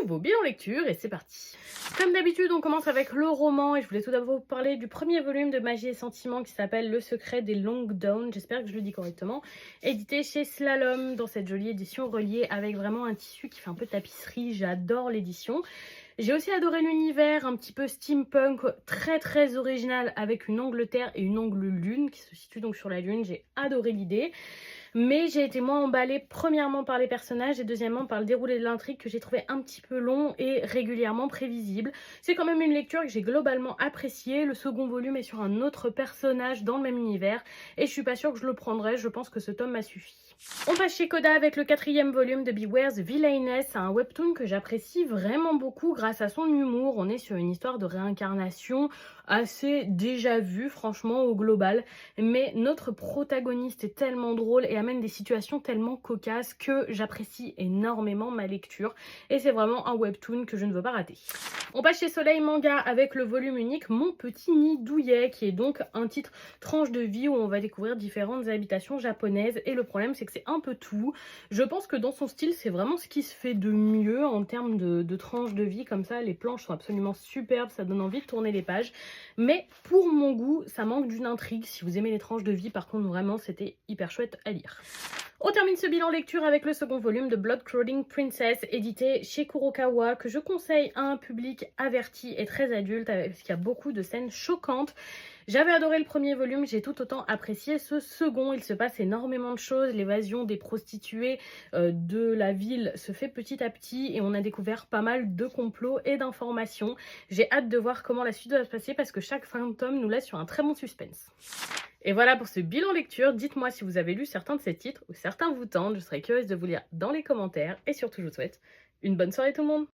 nouveau bilan lecture et c'est parti. Comme d'habitude, on commence avec le roman et je voulais tout d'abord vous parler du premier volume de Magie et Sentiments qui s'appelle Le secret des Longues Dawn, j'espère que je le dis correctement, édité chez Slalom dans cette jolie édition reliée avec vraiment un tissu qui fait un peu tapisserie, j'adore l'édition. J'ai aussi adoré l'univers un petit peu steampunk, très original avec une Angleterre et une Angle-Lune qui se situe donc sur la Lune, j'ai adoré l'idée. Mais j'ai été moins emballée premièrement par les personnages et deuxièmement par le déroulé de l'intrigue que j'ai trouvé un petit peu long et régulièrement prévisible. C'est quand même une lecture que j'ai globalement appréciée. Le second volume est sur un autre personnage dans le même univers et je suis pas sûre que je le prendrai, je pense que ce tome m'a suffi. On passe chez Coda avec le 4e volume de Beware the Villainess, un webtoon que j'apprécie vraiment beaucoup grâce à son humour. On est sur une histoire de réincarnation assez déjà vue franchement au global, mais notre protagoniste est tellement drôle et amène des situations tellement cocasses que j'apprécie énormément ma lecture et c'est vraiment un webtoon que je ne veux pas rater. On passe chez Soleil Manga avec le volume unique Mon petit nid douillet qui est donc un titre tranche de vie où on va découvrir différentes habitations japonaises et le problème c'est que c'est un peu tout. Je pense que dans son style c'est vraiment ce qui se fait de mieux en termes de tranche de vie comme ça, les planches sont absolument superbes, ça donne envie de tourner les pages mais pour mon goût ça manque d'une intrigue. Si vous aimez les tranches de vie par contre vraiment c'était hyper chouette à lire. On termine ce bilan lecture avec le second volume de Blood Crawling Princess, édité chez Kurokawa, que je conseille à un public averti et très adulte, parce qu'il y a beaucoup de scènes choquantes. J'avais adoré le premier volume, j'ai tout autant apprécié ce second. Il se passe énormément de choses, l'évasion des prostituées de la ville se fait petit à petit et on a découvert pas mal de complots et d'informations. J'ai hâte de voir comment la suite va se passer parce que chaque fin de tome nous laisse sur un très bon suspense. Et voilà pour ce bilan lecture, dites-moi si vous avez lu certains de ces titres ou certains vous tentent, je serais curieuse de vous lire dans les commentaires et surtout je vous souhaite une bonne soirée tout le monde.